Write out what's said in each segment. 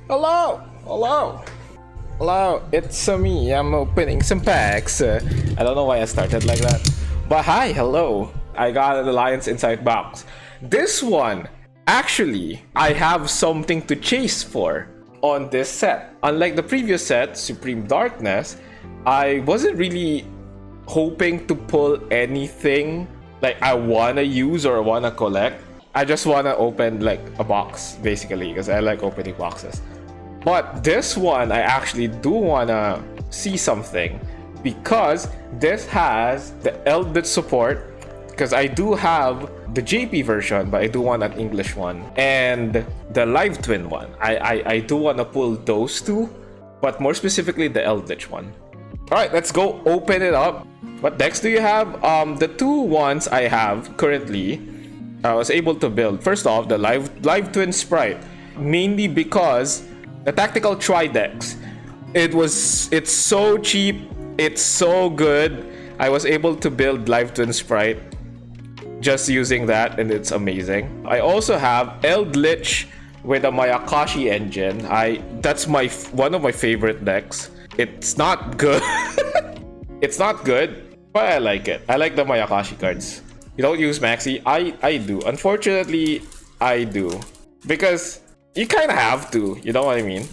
Hello! Hello! Hello, it's me. I'm opening some packs. I don't know why I started like that. But hi, hello. I got an Alliance Inside box. This one, actually, I have something to chase for on this set. Unlike the previous set, Supreme Darkness, I wasn't really hoping to pull anything like I wanna use or wanna collect. I just wanna open like a box, basically, because I like opening boxes. But this one, I actually do wanna see something because this has the Eldritch support. Because I do have the JP version, but I do want an English one, and the Live Twin one. I do wanna pull those two, but more specifically the Eldritch one. All right, let's go open it up. What decks do you have? The two ones I have currently, I was able to build. First off, the Live Twin Sprite, mainly because the Tactical Tri-Decks. It's so cheap, it's so good. I was able to build Live Twin Sprite just using that, and it's amazing. I also have Eldritch with a Mayakashi engine. That's one of my favorite decks. It's not good. It's not good, but I like it. I like the Mayakashi cards. You don't use Maxi? I do. Unfortunately, I do. Because you kind of have to, you know what I mean?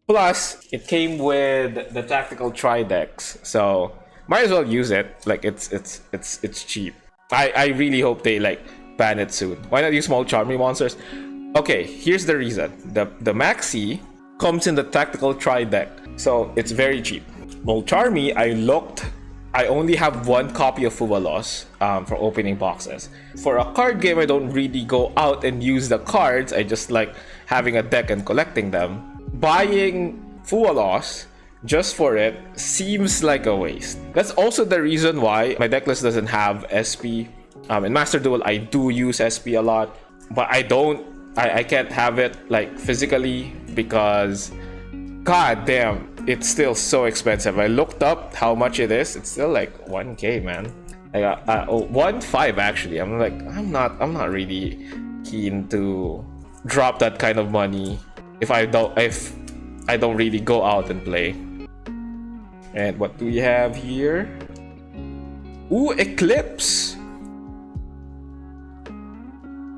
Plus, it came with the Tactical Tri-Decks, so might as well use it. Like, it's cheap. I really hope they like ban it soon. Why not use small Charmy monsters? Okay, here's the reason. The Maxi comes in the Tactical Tri-Deck, so it's very cheap. Small Charmy, I only have one copy of Fuwalos for opening boxes. For a card game, I don't really go out and use the cards. I just like having a deck and collecting them. Buying Fuwalos just for it seems like a waste. That's also the reason why my deck list doesn't have SP. In Master Duel, I do use SP a lot, but I can't have it like physically because god damn, it's still so expensive. I looked up how much it is. It's still like 1K, man. I got 1.5 actually. I'm not really keen to drop that kind of money if I don't really go out and play. And what do we have here? Ooh, Eclipse.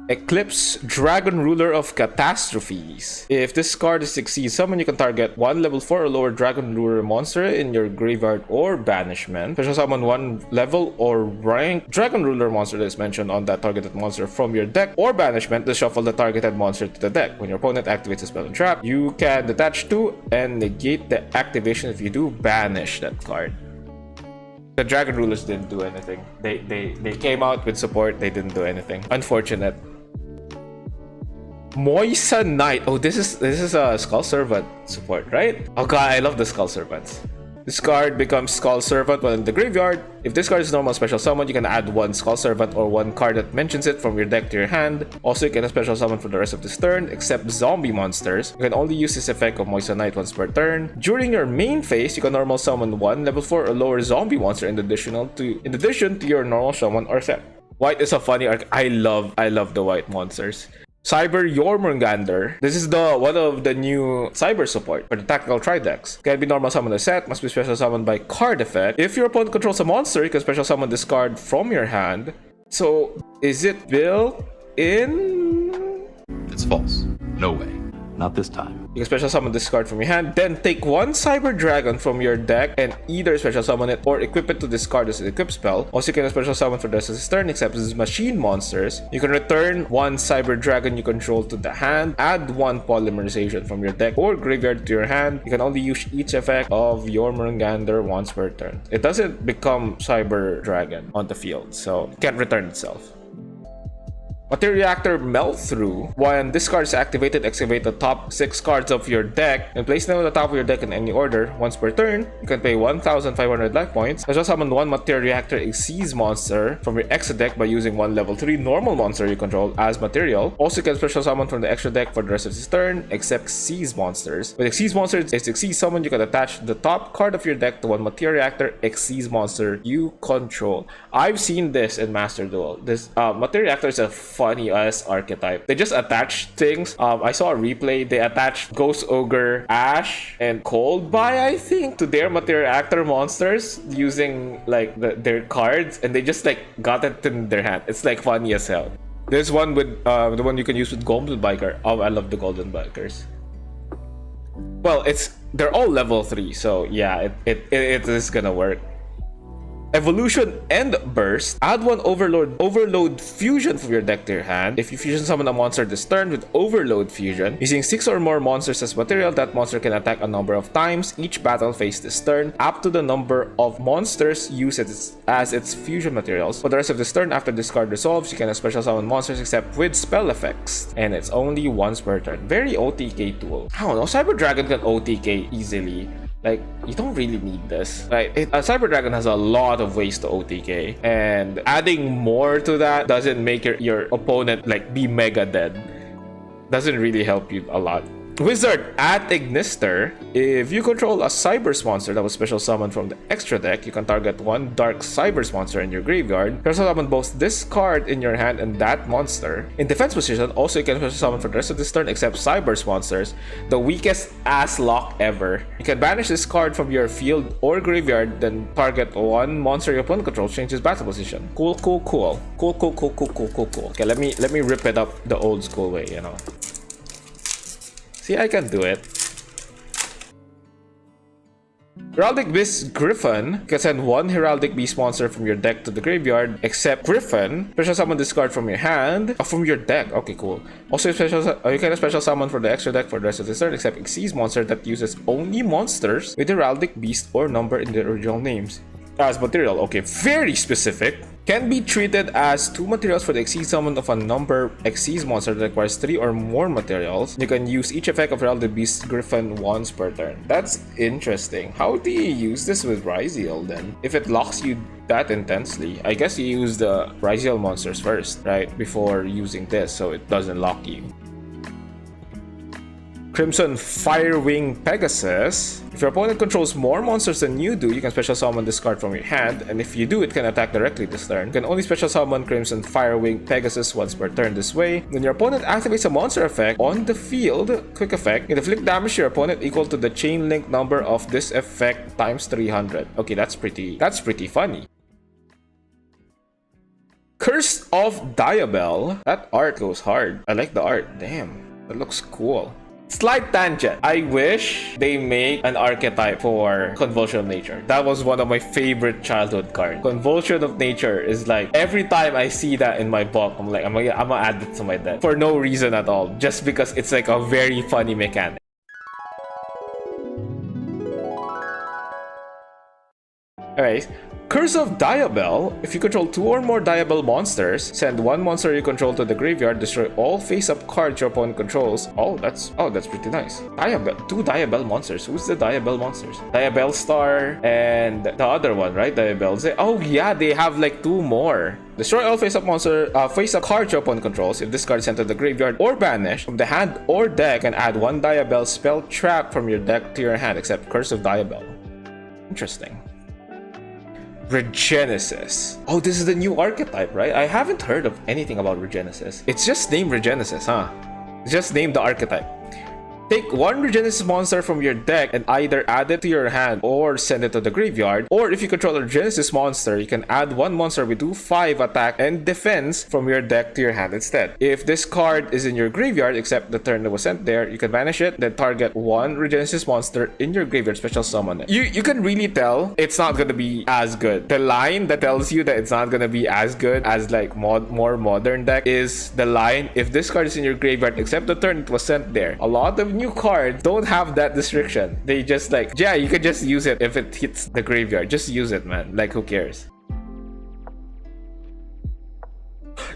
Eclipse, Dragon Ruler of Catastrophes. If this card is succeed summon, you can target one level 4 or lower Dragon Ruler monster in your graveyard or banishment. Special summon one level or rank Dragon Ruler monster that is mentioned on that targeted monster from your deck or banishment to shuffle the targeted monster to the deck. When your opponent activates a spell and trap, you can detach 2 and negate the activation. If you do, banish that card. The Dragon Rulers didn't do anything. They came out with support, they didn't do anything. Unfortunate. Moisa Knight. Oh, this is a Skull Servant support, right? Oh god, I love the Skull Servants. This card becomes Skull Servant while in the graveyard. If this card is normal special summon, you can add one Skull Servant or one card that mentions it from your deck to your hand. Also, you can special summon for the rest of this turn, except zombie monsters. You can only use this effect of Moisa Knight once per turn. During your main phase, you can normal summon one level 4 or lower zombie monster in addition to your normal summon or set. White is a funny arc. I love the white monsters. Cyber Jormungandr. This is one of the new cyber support for the Tactical Tri-Decks. Can be normal summon a set, must be special summoned by card effect. If your opponent controls a monster, you can special summon this card from your hand. So, is it built in? It's false. No way. Not this time. You can special summon this card from your hand, then take one Cyber Dragon from your deck and either special summon it or equip it to discard as an equip spell. Also, you can special summon for the rest of this turn, except as machine monsters. You can return one Cyber Dragon you control to the hand, add one Polymerization from your deck or graveyard to your hand. You can only use each effect of Jormungandr once per turn. It doesn't become Cyber Dragon on the field, so it can't return itself. Material Reactor Melt Through. When this card is activated, activate the top 6 cards of your deck and place them on the top of your deck in any order. Once per turn, you can pay 1,500 life points. Special summon one Material Reactor Xyz monster from your extra deck by using one level 3 normal monster you control as material. Also, you can special summon from the extra deck for the rest of this turn, except Xyz monsters. With Xyz monsters, it's Xyz summon, you can attach the top card of your deck to one Material Reactor Xyz monster you control. I've seen this in Master Duel. This Material Reactor is a funny ass archetype. They just attach things. I saw a replay. They attached Ghost Ogre, Ash, and Coldby, I think, to their material actor monsters using like their cards, and they just like got it in their hand. It's like funny as hell. There's one with the one you can use with Golden Biker. Oh, I love the Golden Bikers. Well, they're all level 3, so yeah, it is gonna work. Evolution and Burst. Add one Overload Fusion from your deck to your hand. If you fusion summon a monster this turn with Overload Fusion, using 6 or more monsters as material, that monster can attack a number of times each battle phase this turn, up to the number of monsters used as its fusion materials. For the rest of this turn, after this card resolves, you can special summon monsters except with spell effects, and it's only once per turn. Very OTK tool. I don't know, Cyber Dragon can OTK easily. Like, you don't really need this. Like, Cyber Dragon has a lot of ways to OTK, and adding more to that doesn't make your opponent like be mega dead. Doesn't really help you a lot. Wizard at Ignister. If you control a Cybers monster that was special summoned from the extra deck, you can target one Dark Cybers monster in your graveyard. Special summon both this card in your hand and that monster. In defense position, also you can special summon for the rest of this turn except Cybers monsters, the weakest ass lock ever. You can banish this card from your field or graveyard, then target one monster your opponent controls, changes battle position. Cool. Okay, let me rip it up the old school way, you know. See, I can do it. Heraldic Beast Griffin. You can send one Heraldic Beast monster from your deck to the graveyard, except Griffin. Special summon this card from your hand. From your deck. Okay, cool. Also, you can special summon for the extra deck for the rest of this turn, except Xyz monster that uses only monsters with Heraldic Beast or number in their original names as material. Okay, very specific. Can be treated as 2 materials for the Xyz summon of a number Xyz monster that requires 3 or more materials. You can use each effect of Heraldic Beast Griffin once per turn. That's interesting. How do you use this with Ryziel then? If it locks you that intensely, I guess you use the Ryziel monsters first, right? Before using this, so it doesn't lock you. Crimson Firewing Pegasus. If your opponent controls more monsters than you do, you can special summon this card from your hand, and if you do, it can attack directly this turn. You can only special summon Crimson Firewing Pegasus once per turn this way. When your opponent activates a monster effect on the field, quick effect, it inflict damage to your opponent equal to the chain link number of this effect times 300. Okay, that's pretty funny. Curse of Diabel. That art goes hard. I like the art. Damn, that looks cool. Slight tangent. I wish they make an archetype for Convulsion of Nature. That was one of my favorite childhood cards. Convulsion of Nature is like, every time I see that in my book, I'm like, I'm gonna add it to my deck. For no reason at all. Just because it's like a very funny mechanic. Alright. Curse of Diabel. If you control 2 or more Diabel monsters, send one monster you control to the graveyard, destroy all face-up cards your opponent controls. Oh, that's pretty nice. 2 Diabel monsters. Who's the Diabel monsters? Diabel Star and the other one, right? Diabel Z. Oh yeah, they have like 2 more. Destroy all face-up cards your opponent controls. If this card is sent to the graveyard or banished from the hand or deck, and add one Diabel spell trap from your deck to your hand, except Curse of Diabel. Interesting. Regenesis. Oh, this is the new archetype, right? I haven't heard of anything about Regenesis. It's just named Regenesis, huh? It's just named the archetype. Take one Regenesis monster from your deck and either add it to your hand or send it to the graveyard. Or if you control a Regenesis monster, you can add one monster with 2/5 attack and defense from your deck to your hand instead. If this card is in your graveyard, except the turn it was sent there, you can banish it, then target one Regenesis monster in your graveyard, special summon it. You can really tell it's not gonna be as good. The line that tells you that it's not gonna be as good as like more modern deck is the line, if this card is in your graveyard, except the turn it was sent there. A lot of new cards don't have that restriction. They just like, yeah, you can just use it if it hits the graveyard. Just use it, man. Like, who cares?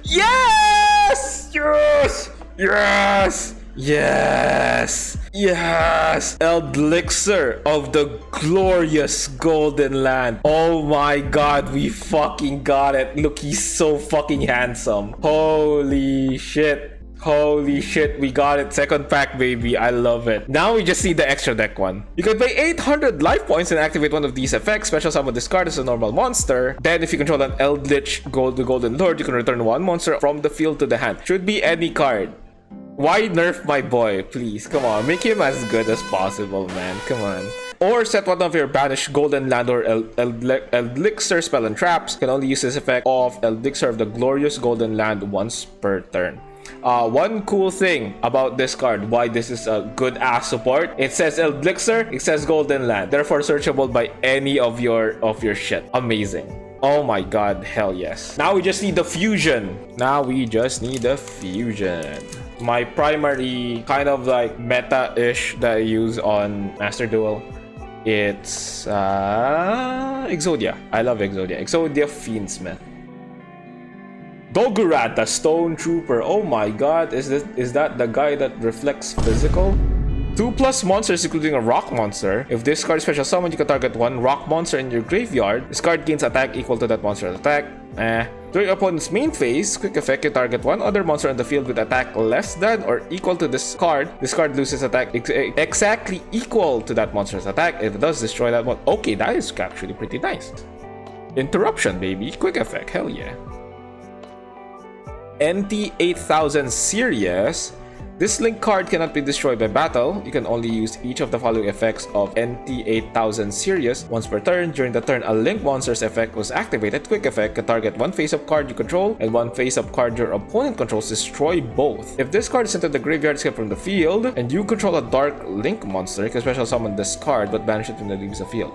Yes! Yes! Yes! Yes! Yes! Elixir of the glorious Golden Land. Oh my god, we fucking got it. Look, he's so fucking handsome. Holy shit. Holy shit, we got it. Second pack, baby. I love it. Now we just need the extra deck one. You can pay 800 life points and activate one of these effects. Special summon this card as a normal monster. Then if you control an Eldritch the Golden Lord, you can return one monster from the field to the hand. Should be any card. Why nerf my boy? Please, come on. Make him as good as possible, man. Come on. Or set one of your banished Golden Land or Elixir spell and traps. You can only use this effect of Elixir of the Glorious Golden Land once per turn. One cool thing about this card, why this is a good ass support, it says Elixir, it says Golden Land, therefore searchable by any of your shit. Amazing. Oh my god, hell yes. Now we just need the fusion. My primary kind of like meta-ish that I use on Master Duel, it's Exodia. I love Exodia. Exodia Fiends, man. Dogurat, the Stone Trooper. Oh my god, is that the guy that reflects physical? 2+ monsters, including a rock monster. If this card is special summon, you can target one rock monster in your graveyard. This card gains attack equal to that monster's attack. During your opponent's main phase, quick effect, you target one other monster on the field with attack less than or equal to this card. This card loses attack exactly equal to that monster's attack. If it does, destroy that one. Okay, that is actually pretty nice. Interruption, baby. Quick effect, hell yeah. NT 8000 Sirius. This link card cannot be destroyed by battle. You can only use each of the following effects of NT 8000 Sirius once per turn. During the turn a link monster's effect was activated, quick effect can target one face-up card you control and one face-up card your opponent controls, destroy both. If this card is sent to the graveyard, escape from the field, and you control a dark link monster, you can special summon this card but banish it when it leaves the field.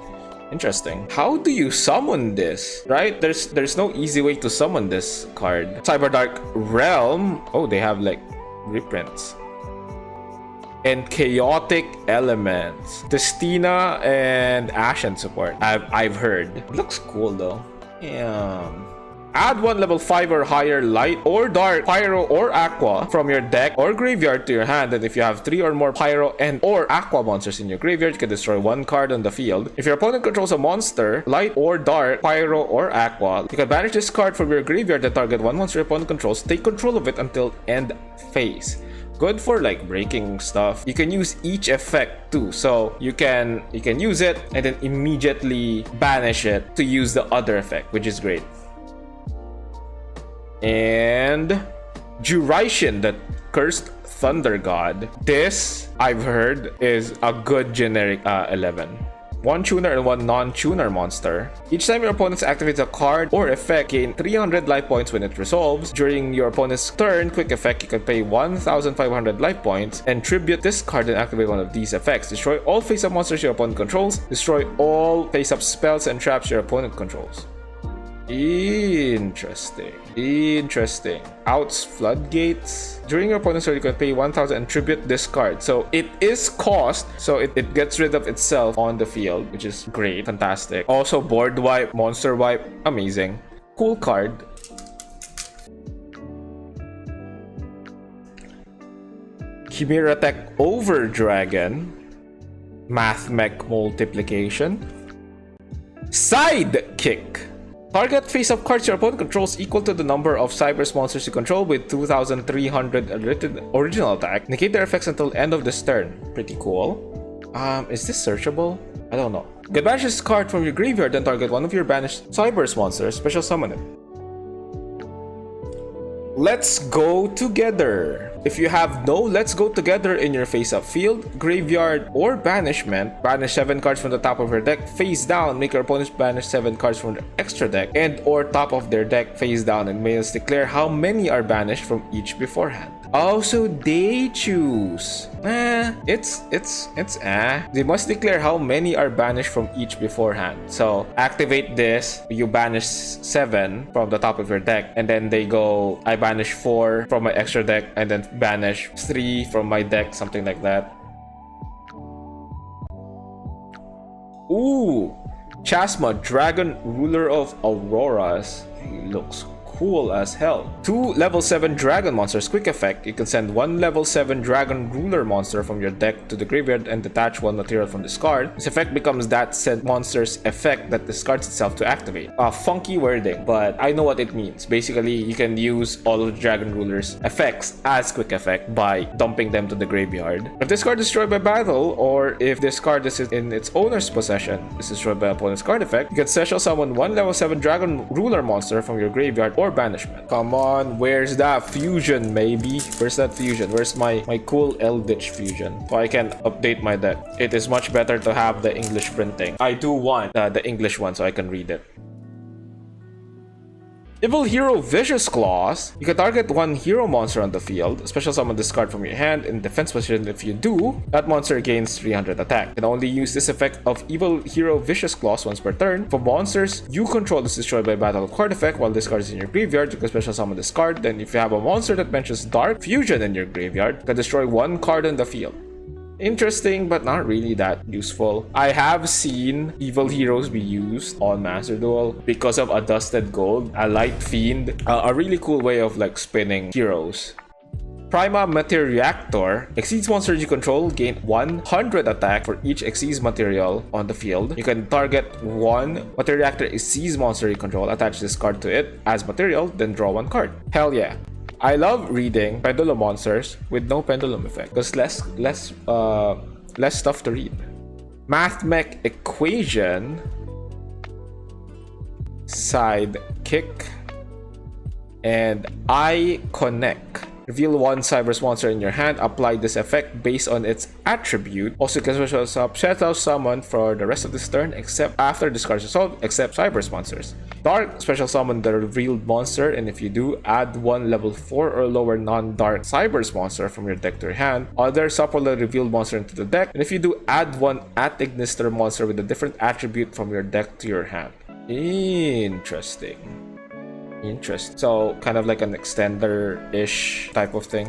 Interesting. How do you summon this? Right? There's no easy way to summon this card. Cyberdark Realm. Oh, they have like reprints. And Chaotic Elements. Destina and Ashen support. I've heard. It looks cool though. Damn. Add one level 5 or higher light or dark, pyro or aqua from your deck or graveyard to your hand, and if you have 3 or more pyro and or aqua monsters in your graveyard, you can destroy one card on the field. If your opponent controls a monster, light or dark, pyro or aqua, you can banish this card from your graveyard and target one monster your opponent controls. Take control of it until end phase. Good for like breaking stuff. You can use each effect too, so you can use it and then immediately banish it to use the other effect, which is great. And Juraishin, the Cursed Thunder God. This, I've heard, is a good generic 11. One tuner and one non-tuner monster. Each time your opponent activates a card or effect, gain 300 life points when it resolves. During your opponent's turn, quick effect, you can pay 1,500 life points and tribute this card and activate one of these effects. Destroy all face-up monsters your opponent controls. Destroy all face-up spells and traps your opponent controls. Interesting. Outs Floodgates. During your opponent's turn, you can pay 1,000 and tribute this card. So it is cost, so it gets rid of itself on the field, which is great. Fantastic. Also board wipe, monster wipe. Amazing. Cool card. Chimera Tech Over Dragon. Math Mech Multiplication. Sidekick. Target face-up cards your opponent controls equal to the number of Cybers monsters you control with 2,300 original attack. Negate their effects until end of this turn. Pretty cool. Is this searchable? I don't know. Get banish this card from your graveyard, then target one of your banished Cybers monsters. Special summon it. Let's go together. If you have no Let's Go Together in your face-up field, graveyard, or banishment, banish 7 cards from the top of your deck face down, make your opponents banish 7 cards from their extra deck and or top of their deck face down, and may declare how many are banished from each beforehand. Also, they choose. They must declare how many are banished from each beforehand. So activate this, you banish 7 from the top of your deck, and then they go, I banish 4 from my extra deck, and then banish 3 from my deck, something like that. Ooh, Chasma, Dragon Ruler of Auroras. He looks cool as hell. 2 level 7 dragon monsters. Quick effect. You can send 1 level 7 dragon ruler monster from your deck to the graveyard and detach 1 material from this card. This effect becomes that said monster's effect that discards itself to activate. Funky wording, but I know what it means. Basically, you can use all of the dragon ruler's effects as quick effect by dumping them to the graveyard. If this card is destroyed by battle, or if this card is in its owner's possession, is destroyed by opponent's card effect, you can special summon 1 level 7 dragon ruler monster from your graveyard or banishment. Come on, where's that fusion, maybe? Where's that fusion? Where's my cool Eldritch fusion? So I can update my deck. It is much better to have the English printing. I do want the English one so I can read it. Evil Hero Vicious Claws. You can target 1 hero monster on the field, special summon this card from your hand in defense position. If you do, that monster gains 300 attack. You can only use this effect of Evil Hero Vicious Claws once per turn. For monsters you control is destroyed by battle card effect while this card is in your graveyard, you can special summon this card. Then if you have a monster that mentions Dark Fusion in your graveyard, you can destroy 1 card on the field. Interesting, but not really that useful. I have seen evil heroes be used on Master Duel because of a Dusted Gold, a Light Fiend, a really cool way of like spinning heroes. Prima Materiactor. Exceeds monsters you control gain 100 attack for each Exceeds material on the field. You can target 1 Materiactor Exceeds monster you control, attach this card to it as material, then draw 1 card. Hell yeah. I love reading Pendulum monsters with no Pendulum effect because less stuff to read. Math Mech Equation, Sidekick, and I Connect. Reveal 1 Cyber's monster in your hand. Apply this effect based on its attribute. Also, you can special summon for the rest of this turn, except after discard is resolved, except Cyber's monsters. Dark, special summon the revealed monster, and if you do, add 1 level 4 or lower non-dark Cyber's monster from your deck to your hand. Other shuffle the revealed monster into the deck, and if you do, add 1 At-Ignister monster with a different attribute from your deck to your hand. Interesting. So kind of like an extender-ish type of thing.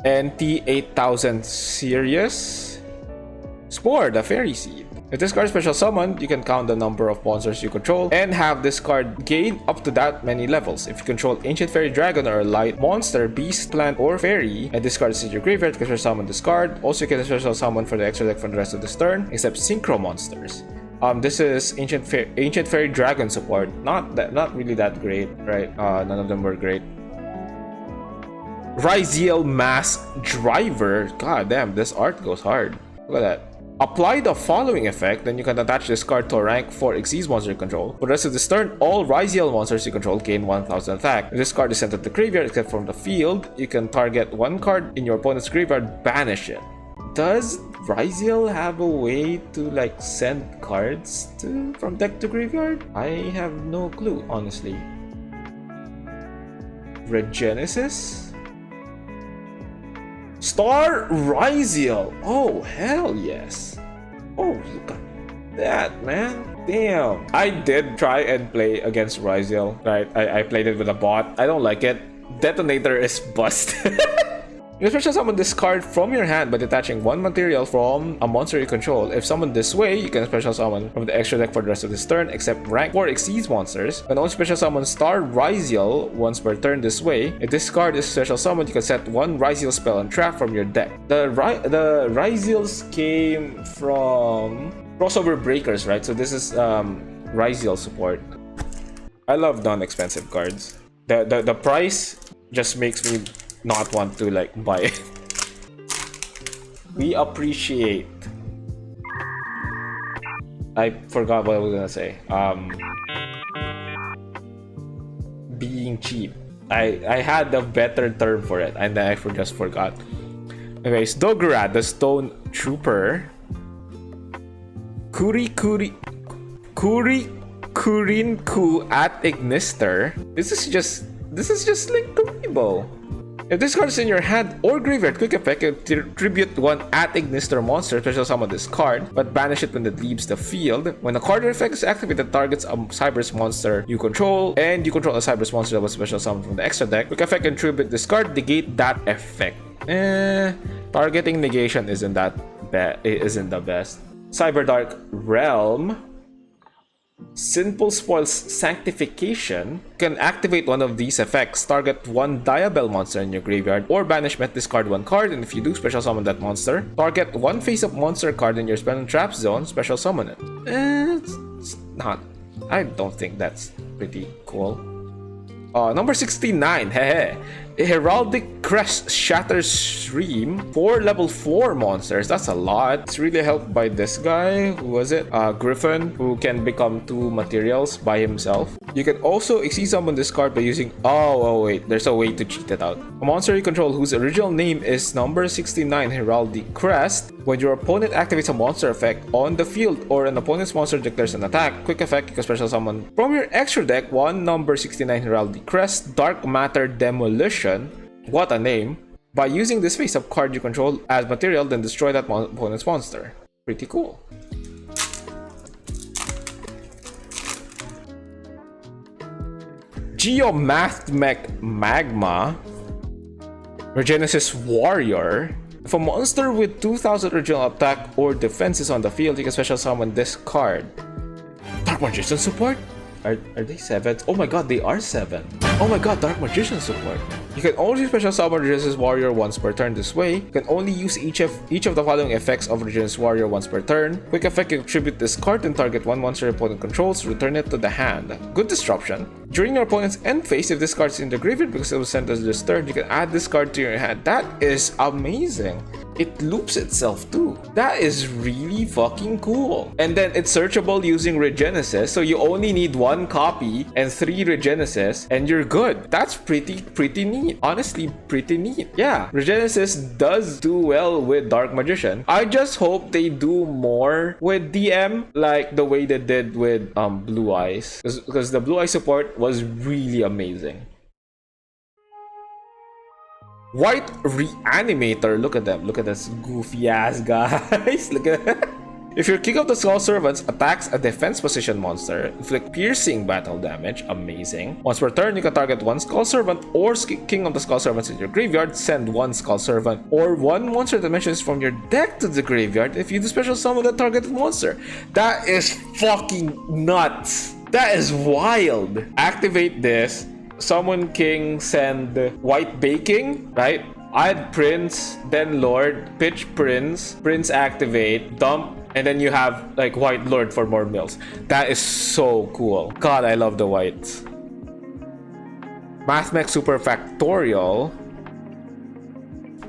NT8000 Sirius. Spore, the Fairy Seed. If this card is special summoned, you can count the number of monsters you control and have this card gain up to that many levels. If you control Ancient Fairy Dragon or a light monster, beast, plant, or fairy, and this card is in your graveyard, you can special summon this card. Also, you can special summon for the extra deck for the rest of this turn, except Synchro monsters. This is Ancient Fairy Dragon support. Not really that great, right? None of them were great. Ryziel Mask Driver. God damn, this art goes hard. Look at that. Apply the following effect, then you can attach this card to a rank 4 Exceeds monster you control. For the rest of this turn, all Ryziel monsters you control gain 1000 attack. If this card is sent to the graveyard except from the field, you can target 1 card in your opponent's graveyard, banish it. Does Ryziel have a way to like send cards from deck to graveyard? I have no clue, honestly. Regenesis? Star Ryziel! Oh, hell yes! Oh, look at that, man! Damn! I did try and play against Ryziel, right? I played it with a bot. I don't like it. Detonator is bust. You can special summon this card from your hand by detaching 1 material from a monster you control. If summoned this way, you can special summon from the extra deck for the rest of this turn, except rank 4 Exceeds monsters. You can only special summon Star Ryziel once per turn this way. If this card is special summoned, you can set 1 Ryziel spell and trap from your deck. The Ryziels came from Crossover Breakers, right? So this is Ryziel support. I love non-expensive cards. The price just makes me not want to like buy it. We appreciate. I forgot what I was gonna say. Being cheap. I had a better term for it and then I just forgot. Anyways, Doggerad, the Stone Trooper. Kurinku At-Ignister. This is just like Karibo. If this card is in your hand or graveyard, quick effect, you tribute 1 At-Ignister monster, special summon this card, but banish it when it leaves the field. When a card effect is activated, targets a Cyber's monster you control, and you control a Cyber's monster that was special summoned from the extra deck. Quick effect can tribute this card, negate that effect. Targeting negation isn't the best. Cyberdark Realm. Simple Spoil's Sanctification can activate one of these effects, target one Diabell monster in your graveyard, or banishment, discard one card, and if you do, special summon that monster. Target one face-up monster card in your spell and trap zone, special summon it. It's not. I don't think that's pretty cool. Number 69, hehe. Heraldic Crest Shatters Stream for level 4 monsters. That's a lot. It's really helped by this guy. Who was it? Griffin, who can become 2 materials by himself. You can also exceed summon this card by using... Oh, wait. There's a way to cheat it out. A monster you control whose original name is number 69 Heraldic Crest. When your opponent activates a monster effect on the field or an opponent's monster declares an attack, quick effect, you can special summon from your extra deck one number 69 Heraldic Crest Dark Matter Demolition. What a name. By using this face-up card you control as material, then destroy that opponent's monster. Pretty cool. Geomathmech Magma Regenesis Warrior. If a monster with 2000 original attack or defense is on the field, you can special summon this card. Dark Magician support? Are they 7? Oh my god, they are 7. Oh my god, Dark Magician support. You can only special summon Regenesis Warrior once per turn this way. You can only use each of the following effects of Regenesis Warrior once per turn. Quick effect, you contribute this card and target one monster your opponent controls, return it to the hand. Good disruption. During your opponent's end phase, if this card is in the graveyard because it was sent as this turn, you can add this card to your hand. That is amazing. It loops itself too. That is really fucking cool. And then it's searchable using Regenesis, so you only need 1 copy and 3 Regenesis and you're good. That's pretty neat. Honestly, pretty neat. Yeah, Regenesis does do well with Dark Magician. I just hope they do more with DM like the way they did with Blue Eyes, because the Blue Eye support was really amazing. White Reanimator. Look at them. Look at this goofy ass guys. Look at that. If your King of the Skull Servants attacks a defense position monster, inflict piercing battle damage. Amazing. Once per turn, you can target 1 Skull Servant or King of the Skull Servants in your graveyard. Send 1 Skull Servant or 1 monster dimensions from your deck to the graveyard if you do special summon the targeted monster. That is fucking nuts. That is wild. Activate this. Summon King, send White Baking, right? Add Prince, then Lord, pitch Prince, Prince activate, dump, and then you have like White Lord for more mills. That is so cool. God, I love the whites. Mathmech Super Factorial.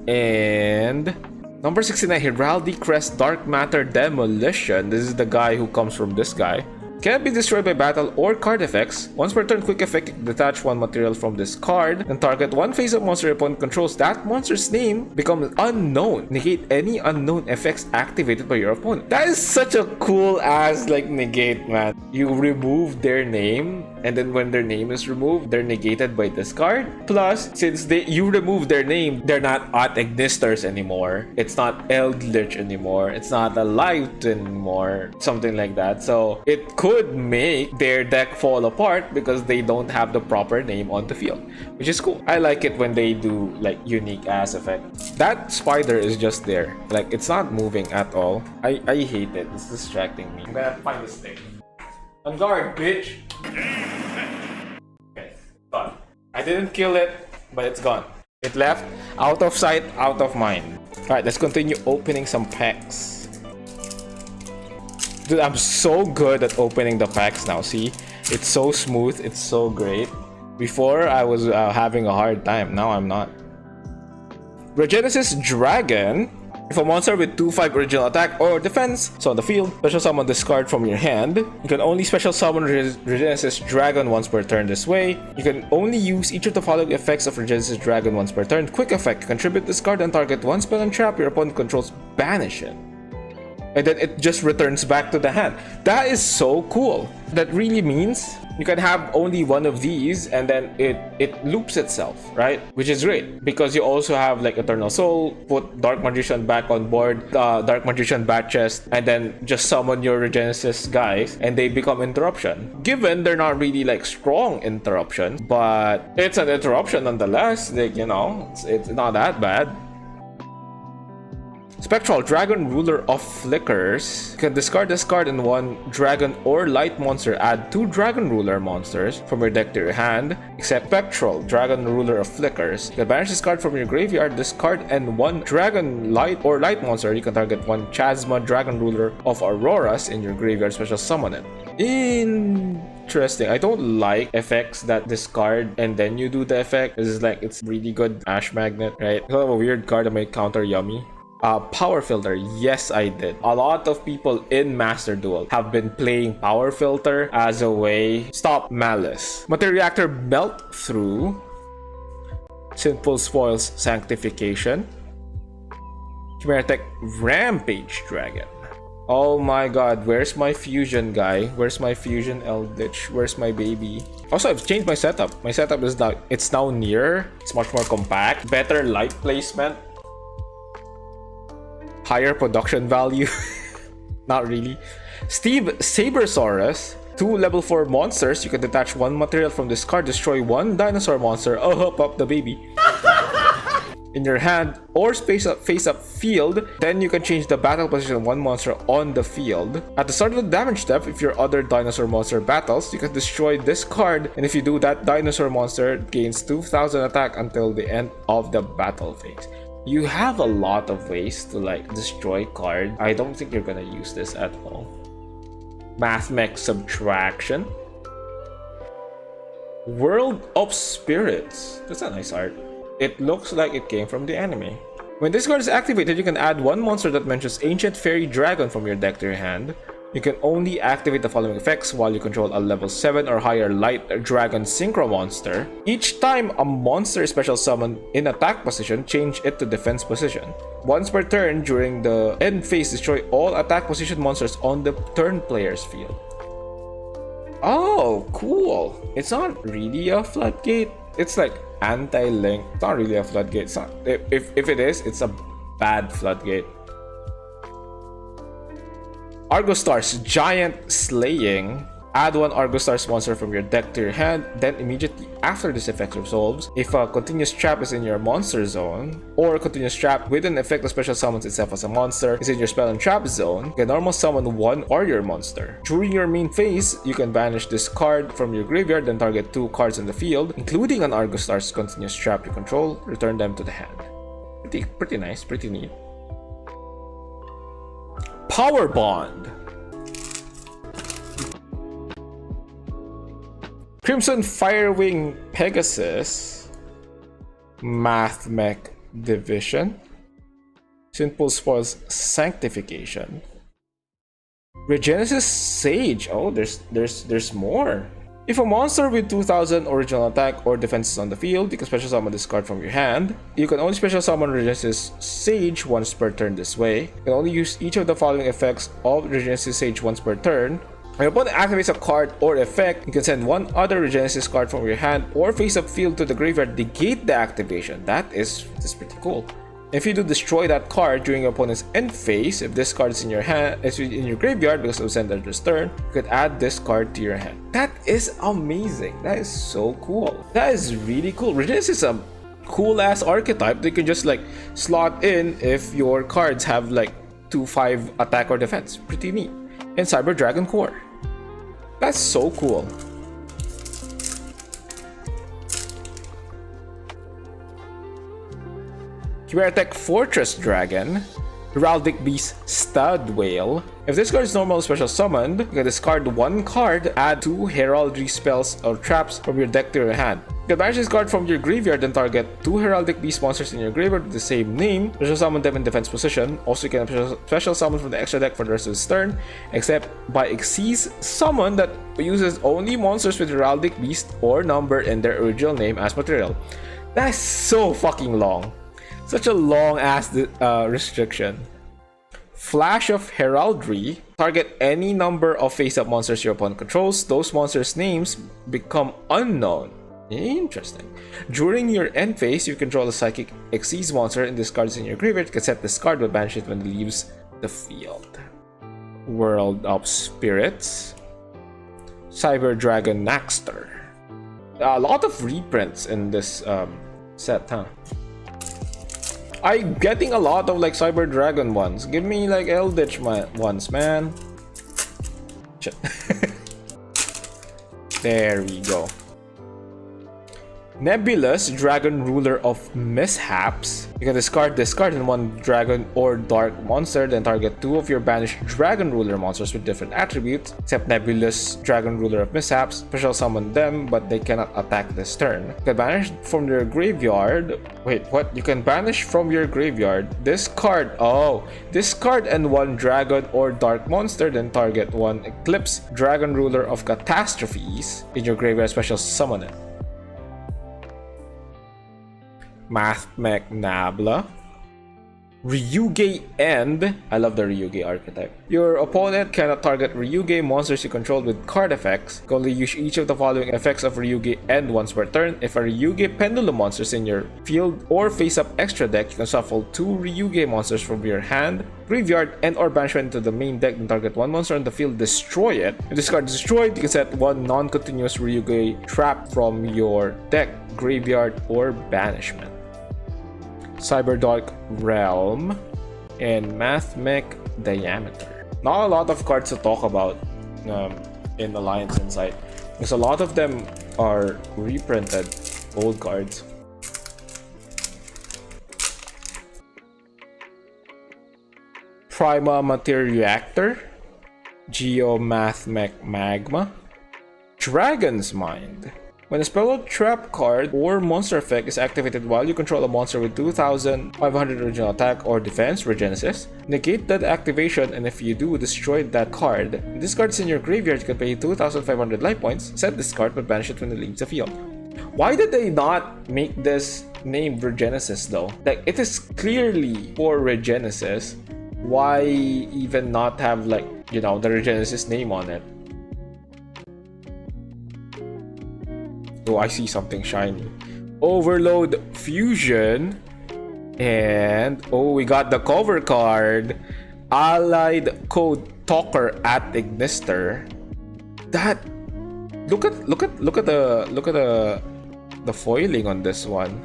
And number 69, Heraldic Crest Dark Matter Demolition. This is the guy who comes from this guy. Cannot be destroyed by battle or card effects. Once per turn, quick effect, detach 1 material from this card and target 1 face-up monster your opponent controls. That monster's name becomes unknown. Negate any unknown effects activated by your opponent. That is such a cool ass like negate, man. You remove their name, and then when their name is removed, they're negated by this card. Plus, since you remove their name, they're not at Ignisters anymore. It's not Eldritch anymore. It's not Alive anymore. Something like that. So it could make their deck fall apart because they don't have the proper name on the field, which is cool. I like it when they do like unique ass effect. That spider is just there. Like, it's not moving at all. I hate it. It's distracting me. I'm gonna find the stick. On guard, bitch. Okay, gone. I didn't kill it, but it's gone. It left out of sight, out of mind. Alright, let's continue opening some packs. Dude, I'm so good at opening the packs now. See, it's so smooth. It's so great. Before, I was having a hard time. Now I'm not. Regenesis Dragon. If a monster with 2/5 original attack or defense is on the field, special summon this card from your hand. You can only special summon Regenesis Dragon once per turn this way. You can only use each of the following effects of Regenesis Dragon once per turn. Quick effect, contribute this card and target 1 spell and trap your opponent controls, banish it. And then it just returns back to the hand. That is so cool. That really means you can have only 1 of these and then it loops itself, right? Which is great because you also have like Eternal Soul, put Dark Magician back on board, Dark Magician Bat Chest, and then just summon your Regenesis guys and they become interruption. Given they're not really like strong interruption, but it's an interruption nonetheless. Like, you know, it's not that bad. Spectral Dragon Ruler of Flickers. You can discard this card and one dragon or light monster. Add 2 Dragon Ruler monsters from your deck to your hand, except Spectral Dragon Ruler of Flickers. You can banish this card from your graveyard, discard and one dragon light or light monster. You can target one Chasma Dragon Ruler of Auroras in your graveyard, special summon it. Interesting. I don't like effects that discard and then you do the effect. This is like, it's really good Ash Magnet, right? It's kind of a weird card that might counter Yummy. Power Filter. Yes, I did. A lot of people in Master Duel have been playing Power Filter as a way stop Malice. Material Reactor Melt Through. Sinful Spoils Sanctification. Chimera Tech Rampage Dragon. Oh my god, where's my fusion guy? Where's my fusion Eldritch? Where's my baby? Also, I've changed my setup. My setup is now, it's now nearer. It's much more compact. Better light placement. Higher production value. Not really. Steve Sabersaurus. 2 level 4 monsters. You can detach 1 material from this card. Destroy 1 dinosaur monster. Oh, hop up the baby. In your hand or face up field, then you can change the battle position of 1 monster on the field. At the start of the damage step, if your other dinosaur monster battles, you can destroy this card, and if you do, that dinosaur monster gains 2000 attack until the end of the battle phase. You have a lot of ways to like destroy card. I don't think you're gonna use this at all. Mathmech Subtraction. World of Spirits. That's a nice art. It looks like it came from the anime. When this card is activated, you can add 1 monster that mentions Ancient Fairy Dragon from your deck to your hand. You can only activate the following effects while you control a level 7 or higher Light Dragon Synchro monster. Each time a monster is special summoned in attack position, change it to defense position. Once per turn during the end phase, destroy all attack position monsters on the turn player's field. Oh, cool. It's not really a floodgate. It's like anti-link. It's not really a floodgate. It's not, if it is, it's a bad floodgate. Argostars Giant Slaying. Add 1 Argostars monster from your deck to your hand, then immediately after this effect resolves, if a continuous trap is in your monster zone, or a continuous trap with an effect that special summons itself as a monster is in your spell and trap zone, you can normal summon 1 warrior monster. During your main phase, you can banish this card from your graveyard, then target 2 cards in the field, including an Argostars continuous trap you control, return them to the hand. Pretty nice, pretty neat. Power Bond. Crimson Firewing Pegasus. Mathmech Division. Simple Spoils Sanctification. Regenesis Sage. Oh, there's more. If a monster with 2000 original attack or defense is on the field, you can special summon this card from your hand. You can only special summon Regenesis Sage once per turn this way. You can only use each of the following effects of Regenesis Sage once per turn. When your opponent activates a card or effect, you can send 1 other Regenesis card from your hand or face-up field to the graveyard, negate the activation. That's pretty cool. If you do destroy that card during your opponent's end phase, if this card is in your hand, it's in your graveyard because it was sent at this turn, you could add this card to your hand. That is amazing. That is so cool. That is really cool. Regenesis is a cool ass archetype that you can just like slot in if your cards have like 2/5 attack or defense. Pretty neat. And Cyber Dragon Core. That's so cool. Chimera Tech Fortress Dragon. Heraldic Beast Stud Whale. If this card is normal special summoned, you can discard 1 card, add 2 heraldry spells or traps from your deck to your hand. You can banish this card from your graveyard and target 2 heraldic beast monsters in your graveyard with the same name. Special summon them in defense position. Also, you can special summon from the extra deck for the rest of this turn, except by Xyz summon that uses only monsters with heraldic beast or number in their original name as material. That's so fucking long. Such a long ass restriction. Flash of Heraldry. Target any number of face-up monsters your opponent controls. Those monsters' names become unknown. Interesting. During your end phase, you control a Psychic Xyz monster and discards in your graveyard. You can set this card but banish it when it leaves the field. World of Spirits. Cyber Dragon Naxter. A lot of reprints in this set, huh? I'm getting a lot of like Cyber Dragon ones. Give me like Eldritch ones, man. Shit. There we go. Nebulous, Dragon Ruler of Mishaps. You can discard this card in one dragon or dark monster, then target 2 of your banished Dragon Ruler monsters with different attributes, except Nebulous, Dragon Ruler of Mishaps. Special summon them, but they cannot attack this turn. You can banish from your graveyard. Wait, what? You can banish from your graveyard this card. Oh, discard and one dragon or dark monster, then target 1 Eclipse, Dragon Ruler of Catastrophes in your graveyard. Special summon it. Mathmech Nabla. Ryuge End. I love the Ryuge archetype. Your opponent cannot target Ryuge monsters you control with card effects. You can only use each of the following effects of Ryuge End once per turn. If a Ryuge Pendulum monster is in your field or face-up extra deck, you can shuffle 2 Ryuge monsters from your hand, graveyard, and or banishment into the main deck and target 1 monster on the field, destroy it. If this card is destroyed, you can set 1 non-continuous Ryuge trap from your deck, graveyard, or banishment. Cyberdark Realm and Mathmech Diameter. Not a lot of cards to talk about in Alliance Insight, because a lot of them are reprinted old cards. Prima Materia Reactor, Geomathmech Magma, Dragon's Mind. When a spell or trap card or monster effect is activated while you control a monster with 2500 original attack or defense, Regenesis, negate that activation, and if you do, destroy that card. If this card is in your graveyard, you can pay 2500 life points, set this card, but banish it when it leaves the field. Why did they not make this name Regenesis though? Like, it is clearly for Regenesis. Why even not have, like, you know, the Regenesis name on it? Oh, I see something shiny. Overload Fusion. And oh, we got the cover card. Allied Code Talker at Ignister. That look at the foiling on this one.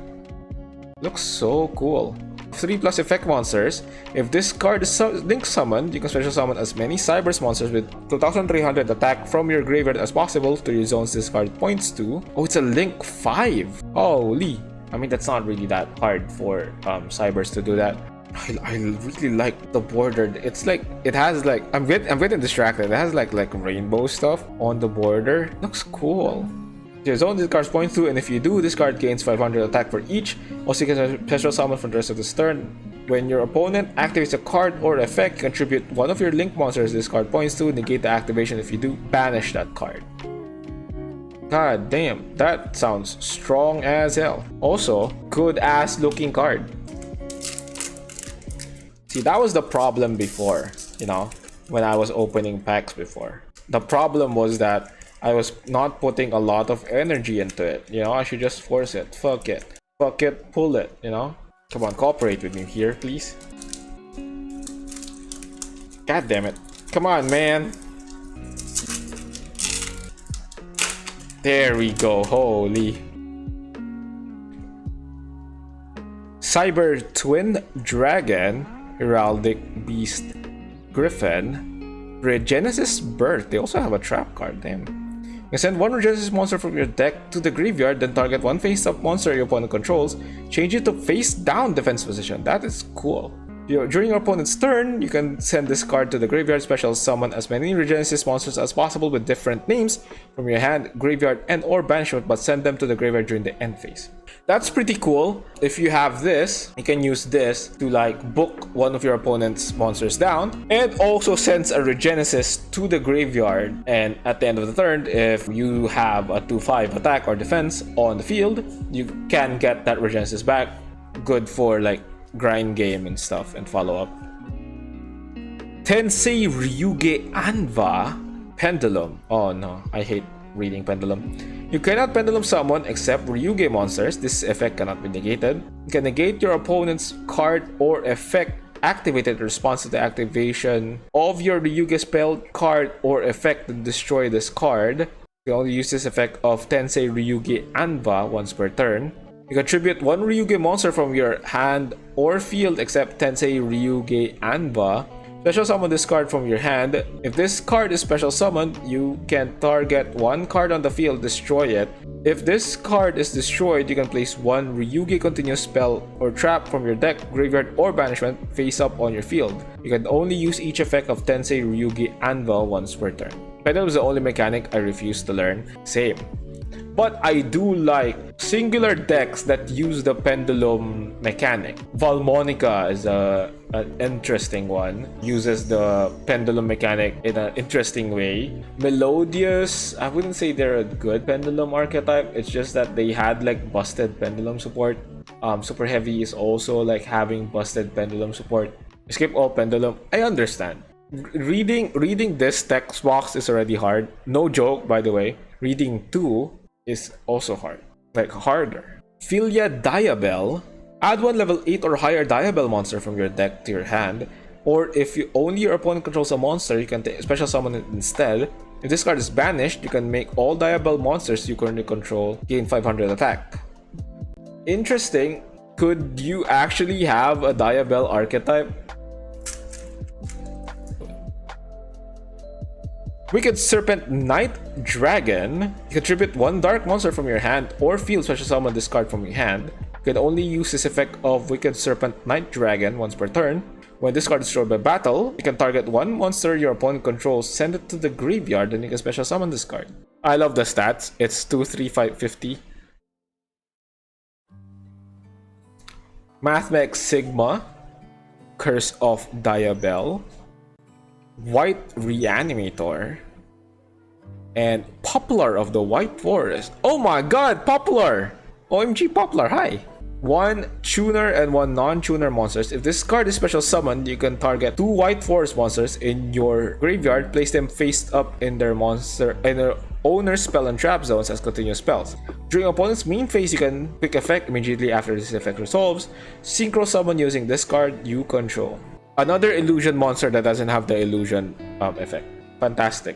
Looks so cool. 3+ effect monsters. If this card is link summoned, you can special summon as many Cybers monsters with 2300 attack from your graveyard as possible to your zones this card points to. Oh, it's a link 5. Holy. I mean, that's not really that hard for Cybers to do that. I really like the border. It's like, it has like, I'm getting distracted. It has like rainbow stuff on the border. Looks cool. Your zone this card points to, and if you do, this card gains 500 attack for each. Also, you can special summon for the rest of this turn. When your opponent activates a card or effect, contribute 1 of your link monsters this card points to, negate the activation. If you do, banish that card. God damn, that sounds strong as hell. Also, good ass looking card. See, that was the problem before, you know, when I was opening packs before. The problem was that I was not putting a lot of energy into it. You know, I should just force it. Fuck it. Fuck it, pull it, you know? Come on, cooperate with me here, please. God damn it. Come on, man. There we go. Holy. Cyber Twin Dragon, Heraldic Beast Griffin, Regenesis Birth. They also have a trap card, damn. You send 1 Regenesis monster from your deck to the graveyard, then target 1 face-up monster your opponent controls. Change it to face-down defense position. That is cool. During your opponent's turn, you can send this card to the graveyard, special summon as many Regenesis monsters as possible with different names from your hand, graveyard, and or banishment, but send them to the graveyard during the end phase. That's pretty cool. If you have this, you can use this to like book 1 of your opponent's monsters down, and also sends a Regenesis to the graveyard. And at the end of the turn, if you have a 2/5 attack or defense on the field, you can get that Regenesis back. Good for like grind game and stuff and follow up. Tensei Ryuge Anva Pendulum. Oh no, I hate reading Pendulum. You cannot Pendulum summon except Ryuge monsters. This effect cannot be negated. You can negate your opponent's card or effect activated in response to the activation of your Ryuge spell, card, or effect to destroy this card. You can only use this effect of Tensei Ryuge Anva once per turn. You contribute one Ryuge monster from your hand or field except Tensei Ryuge Anba. Special summon this card from your hand. If this card is special summoned, you can target one card on the field, destroy it. If this card is destroyed, you can place one Ryuge continuous spell or trap from your deck, graveyard, or banishment face up on your field. You can only use each effect of Tensei Ryuge Anvil once per turn. Pendulum is the only mechanic I refuse to learn. Same. But I do like singular decks that use the pendulum mechanic. Valmonica is an interesting one. Uses the pendulum mechanic in an interesting way. Melodious, I wouldn't say they're a good pendulum archetype. It's just that they had like busted pendulum support. Super Heavy is also like having busted pendulum support. Skip all pendulum. I understand. Reading this text box is already hard. No joke, by the way. Reading 2 is also hard, like harder. Philia Diabel. Add one level 8 or higher Diabel monster from your deck to your hand, or if only your opponent controls a monster, you can special summon it instead. If this card is banished, you can make all Diabel monsters you currently control gain 500 attack. Interesting. Could you actually have a Diabel archetype? Wicked Serpent Night Dragon. You contribute one dark monster from your hand or field, special summon this card from your hand. You can only use this effect of Wicked Serpent Night Dragon once per turn. When this card is destroyed by battle, you can target one monster your opponent controls, send it to the graveyard, and you can special summon this card. I love the stats. It's 2, 3, 5, 50. Mathmech Sigma. Curse of Diabel. White Reanimator, and Poplar of the White Forest. Oh my god, Poplar! OMG Poplar, hi! One tuner and one non-tuner monsters. If this card is special summoned, you can target two White Forest monsters in your graveyard, place them face up in their owner's spell and trap zones as continuous spells. During opponent's main phase, you can pick effect immediately after this effect resolves. Synchro summon using this card you control. Another illusion monster that doesn't have the illusion effect. Fantastic.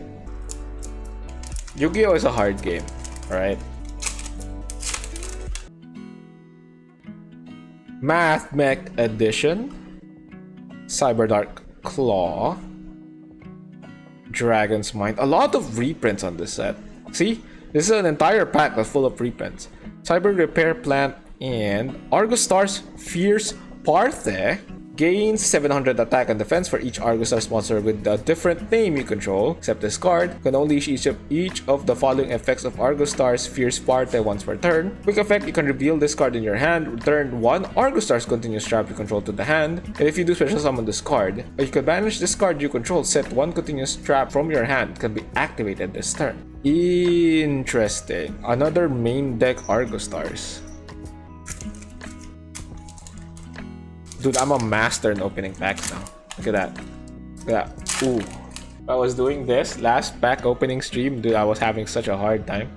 Yu-Gi-Oh is a hard game, alright? Mathmech Edition. Cyberdark Claw. Dragon's Mind. A lot of reprints on this set. See? This is an entire pack that's full of reprints. Cyber Repair Plant and Argus Star's Fierce Parthe. Gains 700 attack and defense for each Argus Star monster with a different name you control. Except this card, you can only use each of the following effects of Argus Star's Fierce Parthe once per turn. Quick effect, you can reveal this card in your hand, return one Argus Star's continuous trap you control to the hand, and if you do special summon this card, you can banish this card you control, set one continuous trap from your hand. It can be activated this turn. Interesting. Another main deck Argus Stars. Dude, I'm a master in opening packs now. Look at that. Look at that. Ooh. I was doing this last pack opening stream. Dude, I was having such a hard time.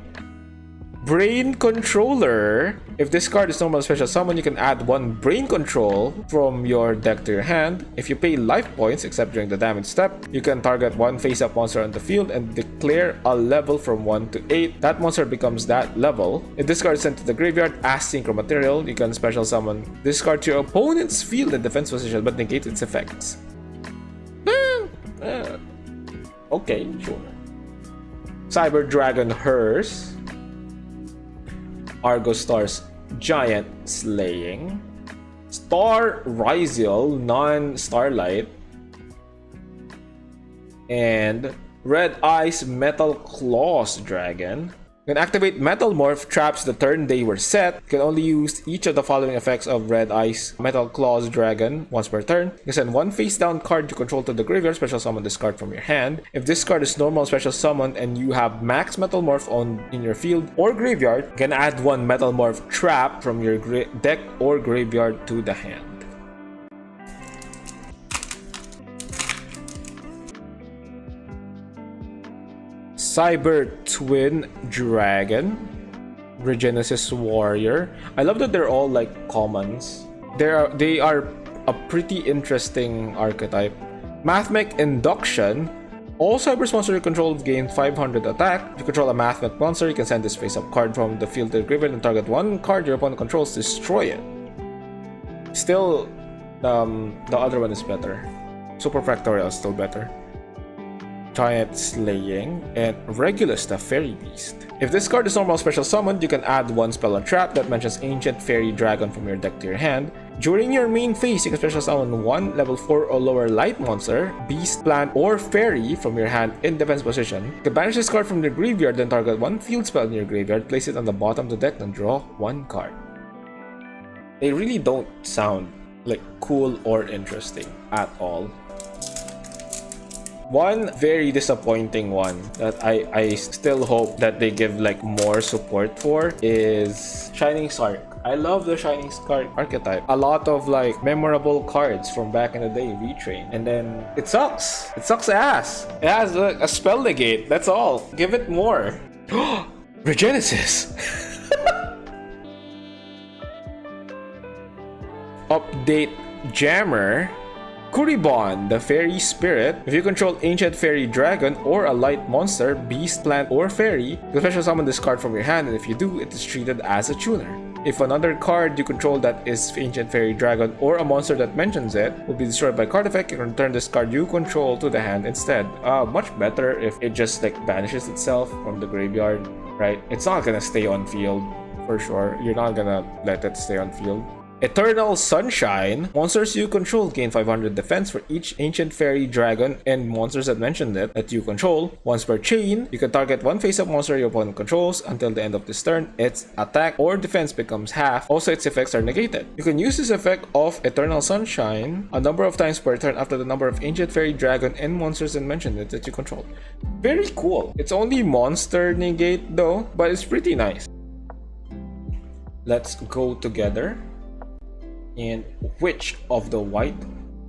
Brain Controller. If this card is normal special summon, you can add one Brain Control from your deck to your hand. If you pay life points, except during the damage step, you can target one face-up monster on the field and declare a level from 1 to 8. That monster becomes that level. If this card is sent to the graveyard as synchro material, you can special summon this card to your opponent's field and defense position but negate its effects. Okay, sure. Cyber Dragon Hearse. Argus Star's Giant Slaying. Star Rizel, non-Starlight. And Red Eyes Metal Claws Dragon. You can activate Metal Morph traps the turn they were set. You can only use each of the following effects of Red Eyes Metal Claws Dragon once per turn. You can send one face down card you control to the graveyard, special summon this card from your hand. If this card is normal special summon and you have max Metal Morph in your field or graveyard, you can add one Metal Morph trap from your deck or graveyard to the hand. Cyber Twin Dragon. Regenesis Warrior. I love that they're all like commons. They are a pretty interesting archetype. Mathmech Induction. All Cyber monster you control gain 500 attack. If you control a Mathmat monster, you can send this face-up card from the field to the graveyard and target one card your opponent controls, destroy it. Still, the other one is better. Super Factorial is still better. Giant Slaying, and Regulus the Fairy Beast. If this card is normal special summoned, you can add one spell or trap that mentions Ancient Fairy Dragon from your deck to your hand. During your main phase, you can special summon one level 4 or lower light monster, beast, plant, or fairy from your hand in defense position. You can banish this card from your graveyard, then target one field spell in your graveyard, place it on the bottom of the deck, and draw one card. They really don't sound like cool or interesting at all. One very disappointing one that I still hope that they give like more support for is Shining Spark. I love the Shining Spark archetype. A lot of like memorable cards from back in the day retrain, and then it sucks. It sucks ass. It has a spell negate. That's all. Give it more. Regenesis. Update Jammer. Kuribon, the Fairy Spirit. If you control Ancient Fairy Dragon or a light monster, beast, plant, or fairy, you can special summon this card from your hand, and if you do, it is treated as a tuner. If another card you control that is Ancient Fairy Dragon or a monster that mentions it will be destroyed by card effect, you can return this card you control to the hand instead. Much better if it just like banishes itself from the graveyard, right? It's not gonna stay on field for sure. You're not gonna let it stay on field. Eternal Sunshine. Monsters you control gain 500 defense for each Ancient Fairy Dragon and monsters that mentioned it that you control. Once per chain, you can target one face-up monster your opponent controls until the end of this turn. Its attack or defense becomes half. Also, its effects are negated. You can use this effect of Eternal Sunshine a number of times per turn after the number of Ancient Fairy Dragon and monsters that mentioned it that you control. Very cool. It's only monster negate though, but it's pretty nice. Let's go together. And Witch of the White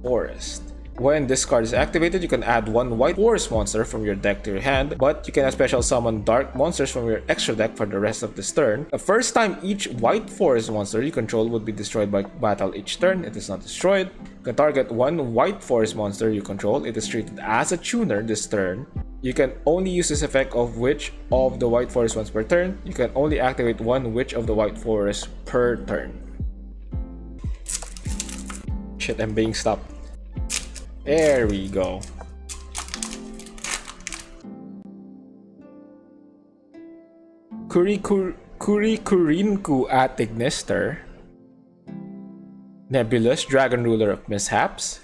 Forest. When this card is activated, you can add one White Forest monster from your deck to your hand, but you can special summon dark monsters from your extra deck for the rest of this turn. The first time each White Forest monster you control would be destroyed by battle each turn. It is not destroyed. You can target one White Forest monster you control. It is treated as a tuner this turn. You can only use this effect of Witch of the White Forest once per turn. You can only activate one Witch of the White Forest per turn. Shit, I'm being stopped. There we go. Kurikurinku at Ignister. Nebulous, Dragon Ruler of Mishaps.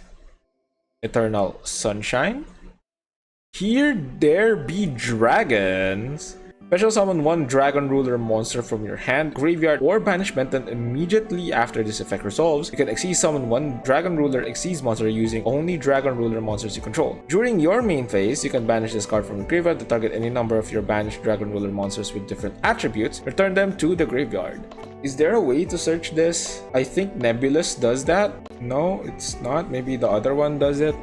Eternal Sunshine. Here There Be Dragons. Special summon one Dragon Ruler monster from your hand, graveyard, or banishment, and immediately after this effect resolves, you can Xyz summon one Dragon Ruler Xyz monster using only Dragon Ruler monsters you control. During your main phase, you can banish this card from your graveyard to target any number of your banished Dragon Ruler monsters with different attributes. Return them to the graveyard. Is there a way to search this? I think Nebulous does that. No, it's not. Maybe the other one does it.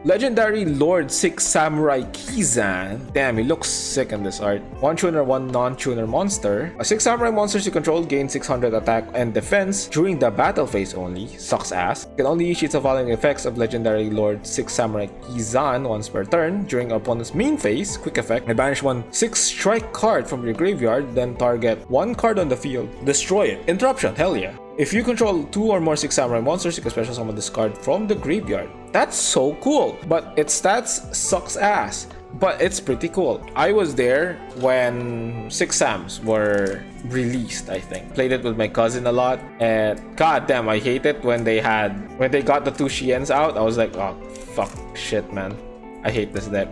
Legendary Lord 6 Samurai Kizan. Damn, he looks sick in this art. One tuner, one non-tuner monster. 6 samurai monsters you control gain 600 attack and defense during the battle phase only. Sucks ass. You can only use the following effects of Legendary Lord 6 Samurai Kizan once per turn. During opponent's main phase, quick effect, banish one 6-strike card from your graveyard, then target one card on the field. Destroy it. Interruption, hell yeah. If you control 2 or more 6 samurai monsters, you can special summon this card from the graveyard. That's so cool, but its stats sucks ass. But it's pretty cool. I was there when 6 Sams were released, I think. Played it with my cousin a lot, and goddamn, I hate it when they got the 2 Shiens out. I was like, oh fuck, shit, man. I hate this deck.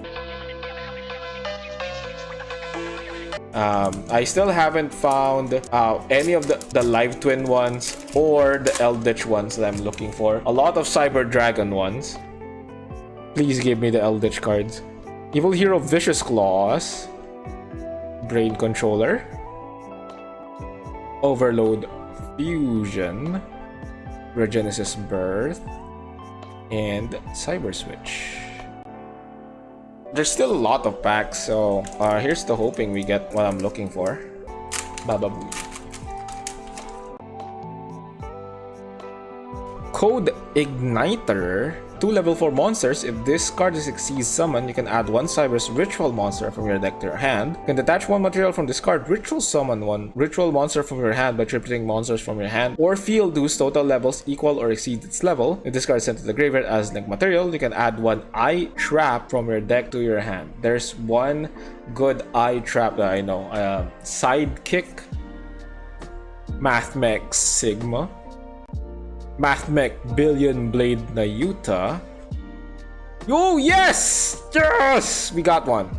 I still haven't found any of the live twin ones or the Eldritch ones that I'm looking for. A lot of Cyber Dragon ones. Please give me the Eldritch cards. Evil Hero Vicious Claws. Brain Controller. Overload Fusion. Regenesis Birth. And Cyber Switch. There's still a lot of packs, so here's to hoping we get what I'm looking for. Bababoo. Code Igniter. 2 level 4 monsters. If this card is exceeds summon, you can add 1 Cyber's ritual monster from your deck to your hand. You can detach 1 material from this card, ritual summon 1 ritual monster from your hand by tripling monsters from your hand or field whose total levels equal or exceed its level. If this card is sent to the graveyard as link material, you can add 1 eye trap from your deck to your hand. There's one good eye trap that I know. Sidekick, Mathmech Sigma, Mathmech Billion Blade Nayuta. Oh yes! Yes! We got one.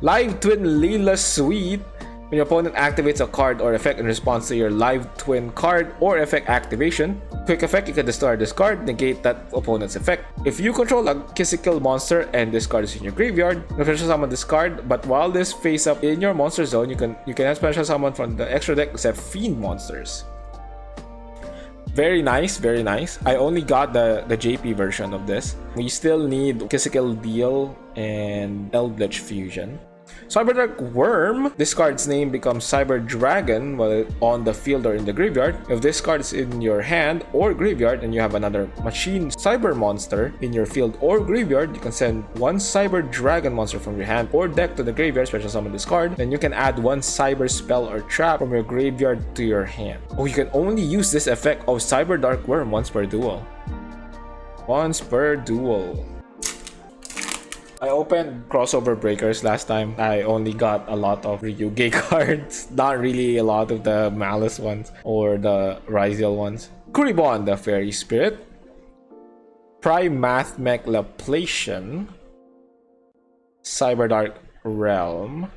Live Twin Leela Sweet. When your opponent activates a card or effect in response to your Live Twin card or effect activation, quick effect, you can discard this card, negate that opponent's effect. If you control a physical monster and this card is in your graveyard, you can special summon this card, but while this face up in your monster zone, you can special summon from the extra deck except Fiend monsters. Very nice, very nice. I only got the JP version of this. We still need Physical Deal and Eldritch Fusion. Cyberdark Worm. This card's name becomes Cyber Dragon while on the field or in the graveyard. If this card is in your hand or graveyard and you have another machine cyber monster in your field or graveyard, you can send 1 Cyber Dragon monster from your hand or deck to the graveyard, special summon this card. Then you can add 1 cyber spell or trap from your graveyard to your hand. Oh, you can only use this effect of Cyberdark Worm once per duel. Once per duel. I opened Crossover Breakers last time. I only got a lot of Yugioh cards. Not really a lot of the Malice ones or the Ryziel ones. Kuribon, the Fairy Spirit. Primathmech Laplacian. Cyberdark Realm.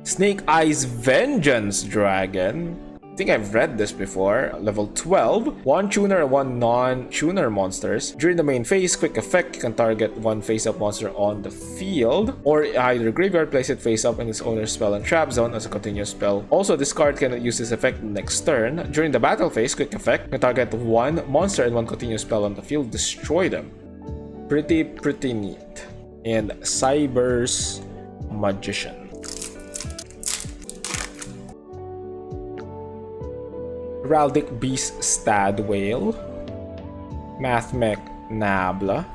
Snake Eyes Vengeance Dragon. I think I've read this before. Level 12. 1 tuner and 1 non-tuner monsters. During the main phase, quick effect, you can target 1 face-up monster on the field or either graveyard, place it face-up in its owner's spell and trap zone as a continuous spell. Also, this card cannot use this effect next turn. During the battle phase, quick effect, you can target 1 monster and 1 continuous spell on the field, destroy them. Pretty neat. And Cyber's Magician. Heraldic Beast Stad Whale, Mathmech Nabla,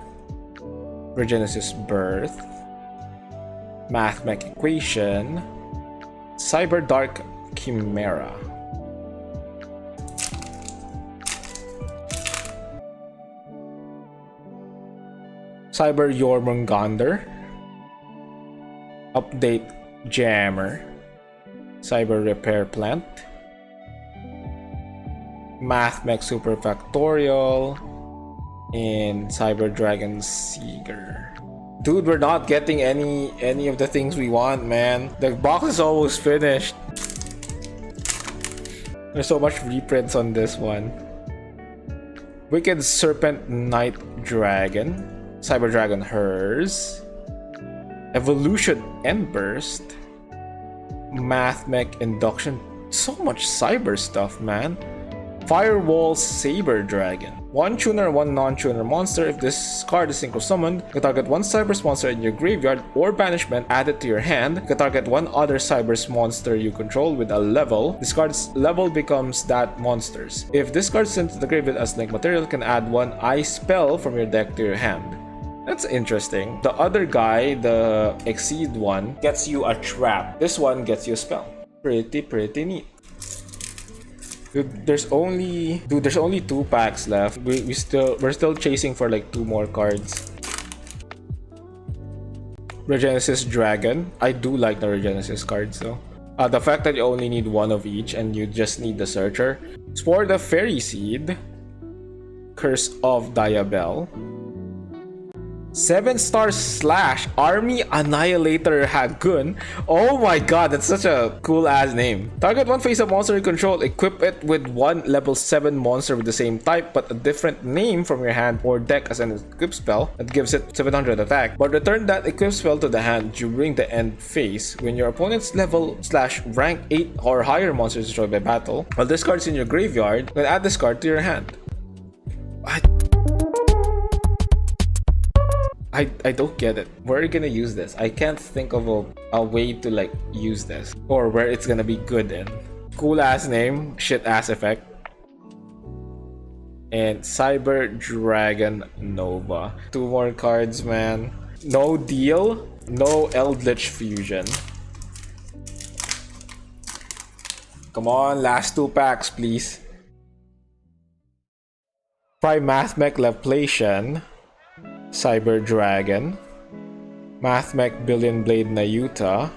Regenesis Birth, Mathmech Equation, Cyberdark Chimera. Cyber Jormungandr, Update Jammer, Cyber Repair Plant, Mathmech Super Factorial, and Cyber Dragon Seeger. Dude, we're not getting any of the things we want, man. The box is almost finished. There's so much reprints on this one. Wicked Serpent Night Dragon, Cyber Dragon Hers, Evolution Endburst, Mathmech Induction. So much cyber stuff, man. Firewall Saber Dragon. 1 tuner, 1 non-tuner monster. If this card is synchro summoned, you can target 1 Cyber's monster in your graveyard or banishment, add it to your hand. You can target 1 other Cyber's monster you control with a level. This card's level becomes that monster's. If this card is sent to the graveyard as link material, you can add 1 ice spell from your deck to your hand. That's interesting. The other guy, the Exceed one, gets you a trap. This one gets you a spell. Pretty neat. Dude, there's only 2 packs left. We're still chasing for like 2 more cards. Regenesis Dragon. I do like the Regenesis cards though. The fact that you only need 1 of each and you just need the Searcher. Spore the Fairy Seed. Curse of Diabel. 7-star Slash Army Annihilator Hagun. Oh my god, that's such a cool ass name. Target 1 face-up monster you control, equip it with 1 level 7 monster with the same type but a different name from your hand or deck as an equip spell that gives it 700 attack. But return that equip spell to the hand during the end phase when your opponent's level / rank 8 or higher monster is destroyed by battle. While this card's in your graveyard, then add this card to your hand. I don't get it. Where are you gonna use this? I can't think of a way to like use this or where it's gonna be good in. Cool ass name, shit ass effect. and Cyber Dragon Nova. 2 more cards, man. No deal, no Eldritch Fusion. Come on, last 2 packs, please. Primathmech Laplacian, Cyber Dragon, Mathmech Billion Blade Nayuta,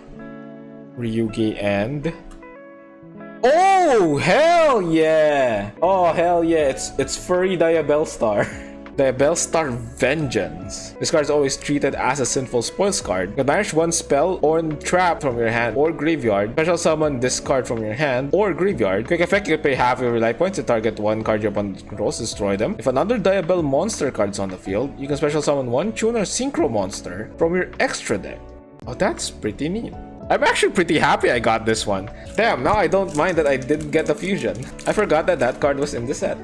Ryugi End. Oh hell yeah! Oh hell yeah! It's Furry Diabellstar. Diabellstar Vengeance. This card is always treated as a sinful spoils card. You can banish 1 spell or trap from your hand or graveyard. Special summon this card from your hand or graveyard. Quick effect, you can pay half your life points to target 1 card your opponent controls, destroy them. If another Diabell monster card is on the field, you can special summon 1 Tuner Synchro monster from your extra deck. Oh, that's pretty neat. I'm actually pretty happy I got this one. Damn, now I don't mind that I didn't get the fusion. I forgot that that card was in the set.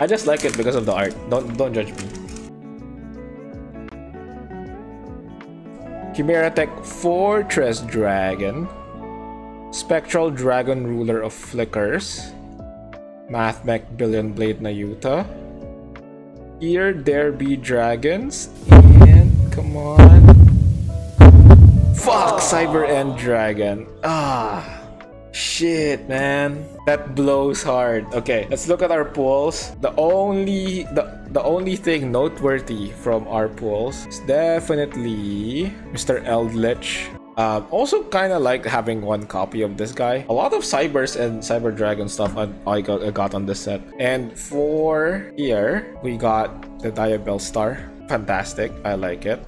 I just like it because of the art. Don't judge me. Chimera Tech Fortress Dragon, Spectral Dragon Ruler of Flickers, Mathmech Billion Blade Nayuta. Here there be dragons, and come on. Fuck, Cyber End Dragon. Shit, man. That blows hard. Okay, let's look at our pools. The only thing noteworthy from our pools is definitely Mr. Eldritch. Also kind of like having 1 copy of this guy. A lot of Cybers and Cyber Dragon stuff I got on this set. And for here, we got the Diabellstar. Fantastic. I like it.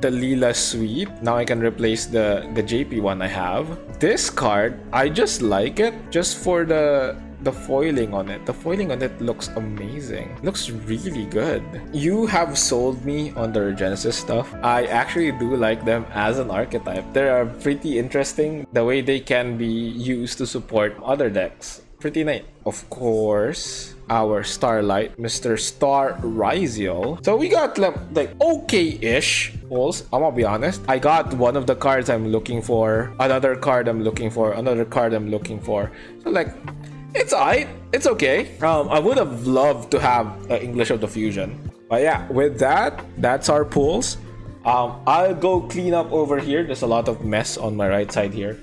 The Leela Suite. Now I can replace the JP one I have. This card, I just like it just for the foiling on it. The foiling on it looks amazing. Looks really good. You have sold me on the Genesis stuff. I actually do like them as an archetype. They are pretty interesting. The way they can be used to support other decks. Pretty neat. Of course, our Starlight, Mr. Star Riziel. So we got like okay-ish pulls. I'm gonna be honest. I got one of the cards I'm looking for, another card I'm looking for, another card I'm looking for. So like, it's alright. It's okay. I would have loved to have English of the Fusion. But yeah, with that, that's our pulls. I'll go clean up over here. There's a lot of mess on my right side here.